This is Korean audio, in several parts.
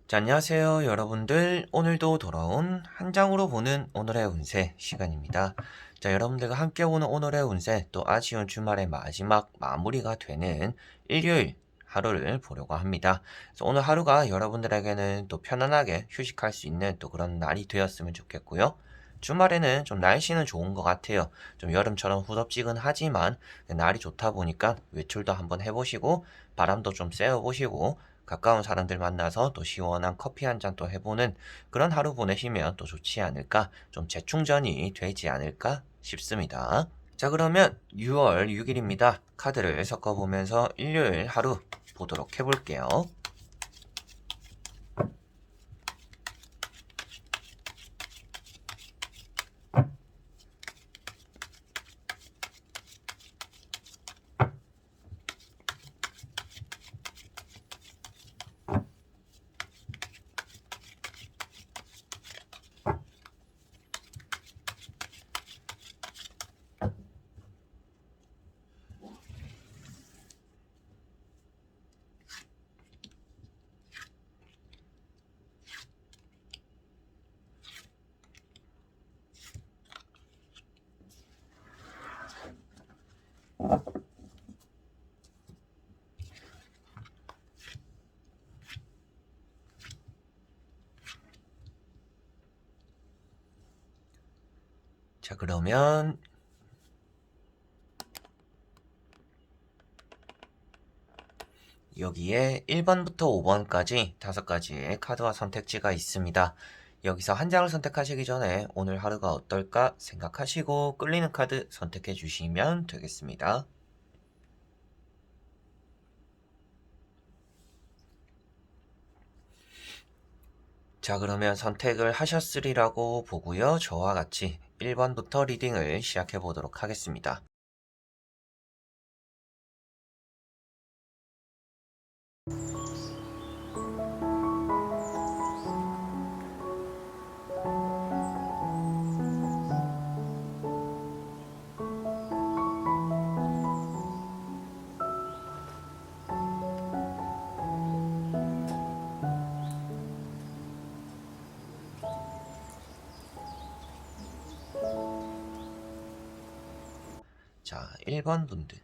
자, 안녕하세요, 여러분들. 오늘도 돌아온 한 장으로 보는 오늘의 운세 시간입니다. 자, 여러분들과 함께 보는 오늘의 운세, 또 아쉬운 주말의 마지막 마무리가 되는 일요일 하루를 보려고 합니다. 그래서 오늘 하루가 여러분들에게는 또 편안하게 휴식할 수 있는 또 그런 날이 되었으면 좋겠고요. 주말에는 좀 날씨는 좋은 것 같아요. 좀 여름처럼 후덥지근하지만 날이 좋다 보니까 외출도 한번 해보시고 바람도 좀 쐬어보시고 가까운 사람들 만나서 또 시원한 커피 한 잔 또 해보는 그런 하루 보내시면 또 좋지 않을까, 좀 재충전이 되지 않을까 싶습니다. 자, 그러면 6월 6일입니다. 카드를 섞어보면서 일요일 하루 보도록 해볼게요. 자, 그러면 여기에 1번부터 5번까지 5가지의 카드와 선택지가 있습니다. 여기서 한 장을 선택하시기 전에 오늘 하루가 어떨까 생각하시고 끌리는 카드 선택해 주시면 되겠습니다. 자, 그러면 선택을 하셨으리라고 보고요. 저와 같이 1번부터 리딩을 시작해 보도록 하겠습니다. 자, 1번 분들.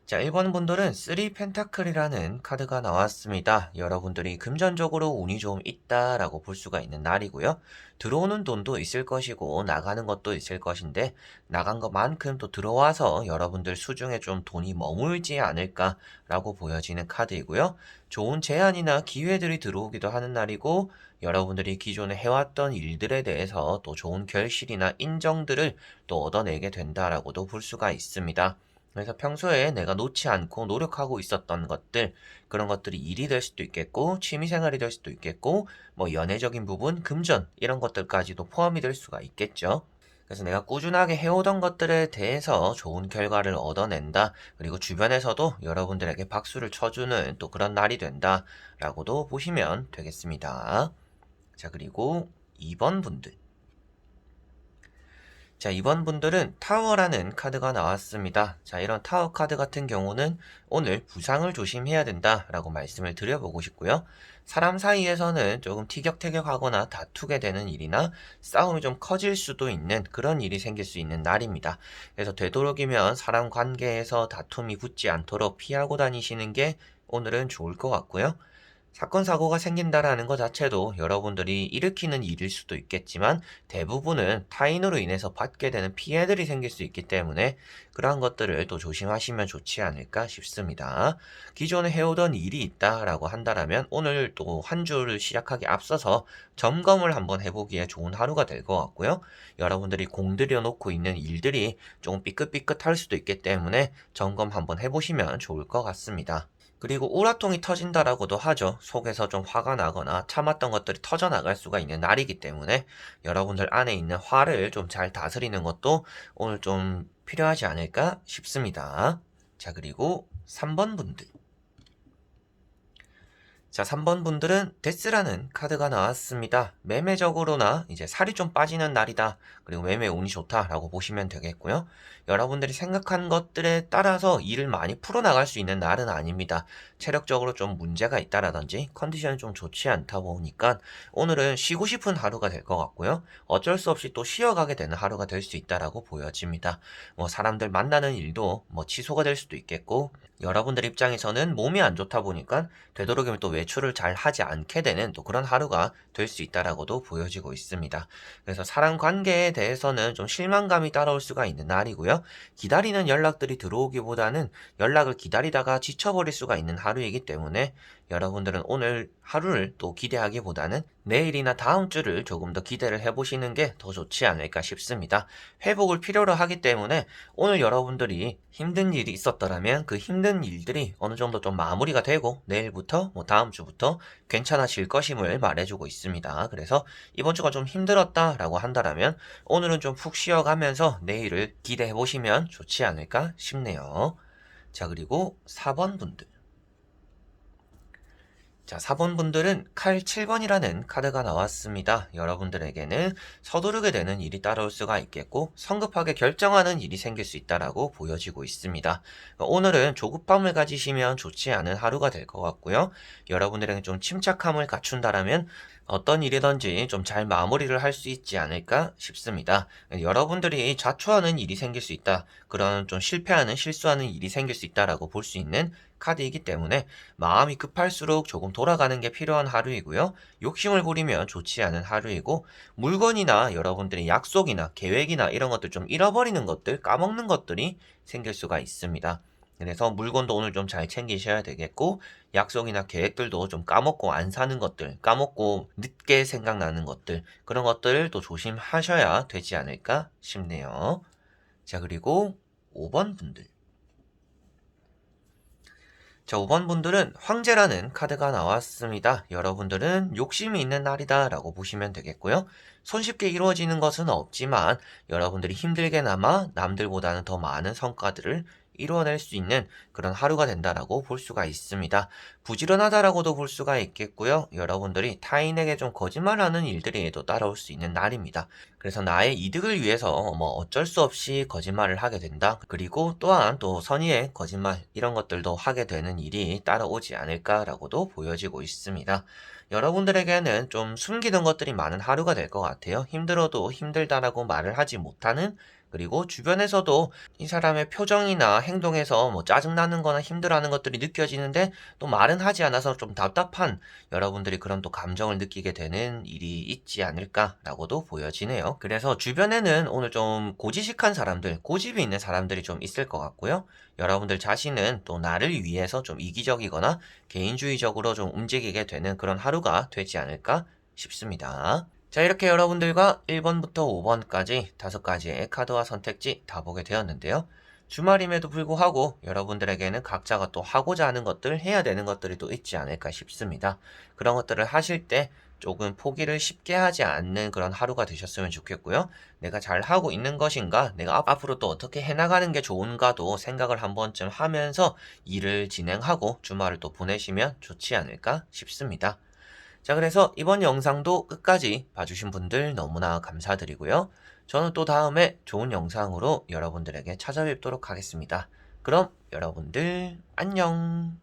자, 1번 분들은 3 펜타클이라는 카드가 나왔습니다. 여러분들이 금전적으로 운이 좀 있다라고 볼 수가 있는 날이고요. 들어오는 돈도 있을 것이고 나가는 것도 있을 것인데 나간 것만큼 또 들어와서 여러분들 수중에 좀 돈이 머물지 않을까라고 보여지는 카드이고요. 좋은 제안이나 기회들이 들어오기도 하는 날이고 여러분들이 기존에 해왔던 일들에 대해서 또 좋은 결실이나 인정들을 또 얻어내게 된다라고도 볼 수가 있습니다. 그래서 평소에 내가 놓지 않고 노력하고 있었던 것들, 그런 것들이 일이 될 수도 있겠고, 취미생활이 될 수도 있겠고, 뭐 연애적인 부분, 금전, 이런 것들까지도 포함이 될 수가 있겠죠. 그래서 내가 꾸준하게 해오던 것들에 대해서 좋은 결과를 얻어낸다. 그리고 주변에서도 여러분들에게 박수를 쳐주는 또 그런 날이 된다. 라고도 보시면 되겠습니다. 자, 그리고 2번 분들. 자, 이번 분들은 타워라는 카드가 나왔습니다. 자, 이런 타워 카드 같은 경우는 오늘 부상을 조심해야 된다라고 말씀을 드려보고 싶고요. 사람 사이에서는 조금 티격태격하거나 다투게 되는 일이나 싸움이 좀 커질 수도 있는 그런 일이 생길 수 있는 날입니다. 그래서 되도록이면 사람 관계에서 다툼이 붙지 않도록 피하고 다니시는 게 오늘은 좋을 것 같고요. 사건, 사고가 생긴다라는 것 자체도 여러분들이 일으키는 일일 수도 있겠지만 대부분은 타인으로 인해서 받게 되는 피해들이 생길 수 있기 때문에 그러한 것들을 또 조심하시면 좋지 않을까 싶습니다. 기존에 해오던 일이 있다라고 한다라면 오늘 또 한 주를 시작하기 앞서서 점검을 한번 해보기에 좋은 하루가 될 것 같고요. 여러분들이 공들여 놓고 있는 일들이 조금 삐끗삐끗할 수도 있기 때문에 점검 한번 해보시면 좋을 것 같습니다. 그리고 우라통이 터진다라고도 하죠. 속에서 좀 화가 나거나 참았던 것들이 터져나갈 수가 있는 날이기 때문에 여러분들 안에 있는 화를 좀 잘 다스리는 것도 오늘 좀 필요하지 않을까 싶습니다. 자, 그리고 3번 분들. 자, 3번 분들은 데스라는 카드가 나왔습니다. 매매적으로나 이제 살이 좀 빠지는 날이다. 그리고 매매 운이 좋다라고 보시면 되겠고요. 여러분들이 생각한 것들에 따라서 일을 많이 풀어나갈 수 있는 날은 아닙니다. 체력적으로 좀 문제가 있다라든지 컨디션이 좀 좋지 않다 보니까 오늘은 쉬고 싶은 하루가 될 것 같고요. 어쩔 수 없이 또 쉬어가게 되는 하루가 될 수 있다라고 보여집니다. 뭐 사람들 만나는 일도 뭐 취소가 될 수도 있겠고, 여러분들 입장에서는 몸이 안 좋다 보니까 되도록이면 또 외출을 잘 하지 않게 되는 또 그런 하루가 될 수 있다라고도 보여지고 있습니다. 그래서 사람 관계에 대해서는 좀 실망감이 따라올 수가 있는 날이고요. 기다리는 연락들이 들어오기보다는 연락을 기다리다가 지쳐버릴 수가 있는 하루이기 때문에 여러분들은 오늘 하루를 또 기대하기보다는 내일이나 다음 주를 조금 더 기대를 해보시는 게 더 좋지 않을까 싶습니다. 회복을 필요로 하기 때문에 오늘 여러분들이 힘든 일이 있었더라면 그 힘든 일들이 어느 정도 좀 마무리가 되고 내일부터 뭐 다음 주부터 괜찮아질 것임을 말해주고 있습니다. 그래서 이번 주가 좀 힘들었다라고 한다면 오늘은 좀 푹 쉬어가면서 내일을 기대해 보시면 좋지 않을까 싶네요. 자, 그리고 4번 분들. 자, 4번 분들은 칼 7번이라는 카드가 나왔습니다. 여러분들에게는 서두르게 되는 일이 따라올 수가 있겠고 성급하게 결정하는 일이 생길 수 있다라고 보여지고 있습니다. 오늘은 조급함을 가지시면 좋지 않은 하루가 될 것 같고요. 여러분들에게 좀 침착함을 갖춘다라면 어떤 일이든지 좀 잘 마무리를 할 수 있지 않을까 싶습니다. 여러분들이 자초하는 일이 생길 수 있다. 그런 좀 실패하는, 실수하는 일이 생길 수 있다라고 볼 수 있는 카드이기 때문에 마음이 급할수록 조금 돌아가는 게 필요한 하루이고요. 욕심을 부리면 좋지 않은 하루이고, 물건이나 여러분들의 약속이나 계획이나 이런 것들 좀 잃어버리는 것들, 까먹는 것들이 생길 수가 있습니다. 그래서 물건도 오늘 좀 잘 챙기셔야 되겠고, 약속이나 계획들도 좀 까먹고 안 사는 것들, 까먹고 늦게 생각나는 것들, 그런 것들을 또 조심하셔야 되지 않을까 싶네요. 자, 그리고 5번 분들. 자, 5번 분들은 황제라는 카드가 나왔습니다. 여러분들은 욕심이 있는 날이다 라고 보시면 되겠고요. 손쉽게 이루어지는 것은 없지만 여러분들이 힘들게나마 남들보다는 더 많은 성과들을 이루어낼 수 있는 그런 하루가 된다라고 볼 수가 있습니다. 부지런하다라고도 볼 수가 있겠고요. 여러분들이 타인에게 좀 거짓말하는 일들이 또 따라올 수 있는 날입니다. 그래서 나의 이득을 위해서 뭐 어쩔 수 없이 거짓말을 하게 된다. 그리고 또한 또 선의의 거짓말 이런 것들도 하게 되는 일이 따라오지 않을까라고도 보여지고 있습니다. 여러분들에게는 좀 숨기는 것들이 많은 하루가 될 것 같아요. 힘들어도 힘들다라고 말을 하지 못하는, 그리고 주변에서도 이 사람의 표정이나 행동에서 뭐 짜증나는 거나 힘들어하는 것들이 느껴지는데 또 말은 하지 않아서 좀 답답한, 여러분들이 그런 또 감정을 느끼게 되는 일이 있지 않을까라고도 보여지네요. 그래서 주변에는 오늘 좀 고지식한 사람들, 고집이 있는 사람들이 좀 있을 것 같고요. 여러분들 자신은 또 나를 위해서 좀 이기적이거나 개인주의적으로 좀 움직이게 되는 그런 하루가 되지 않을까 싶습니다. 자, 이렇게 여러분들과 1번부터 5번까지 5가지의 카드와 선택지 다 보게 되었는데요. 주말임에도 불구하고 여러분들에게는 각자가 또 하고자 하는 것들, 해야 되는 것들이 또 있지 않을까 싶습니다. 그런 것들을 하실 때 조금 포기를 쉽게 하지 않는 그런 하루가 되셨으면 좋겠고요. 내가 잘 하고 있는 것인가, 내가 앞으로 또 어떻게 해나가는 게 좋은가도 생각을 한 번쯤 하면서 일을 진행하고 주말을 또 보내시면 좋지 않을까 싶습니다. 자, 그래서 이번 영상도 끝까지 봐주신 분들 너무나 감사드리고요. 저는 또 다음에 좋은 영상으로 여러분들에게 찾아뵙도록 하겠습니다. 그럼 여러분들 안녕.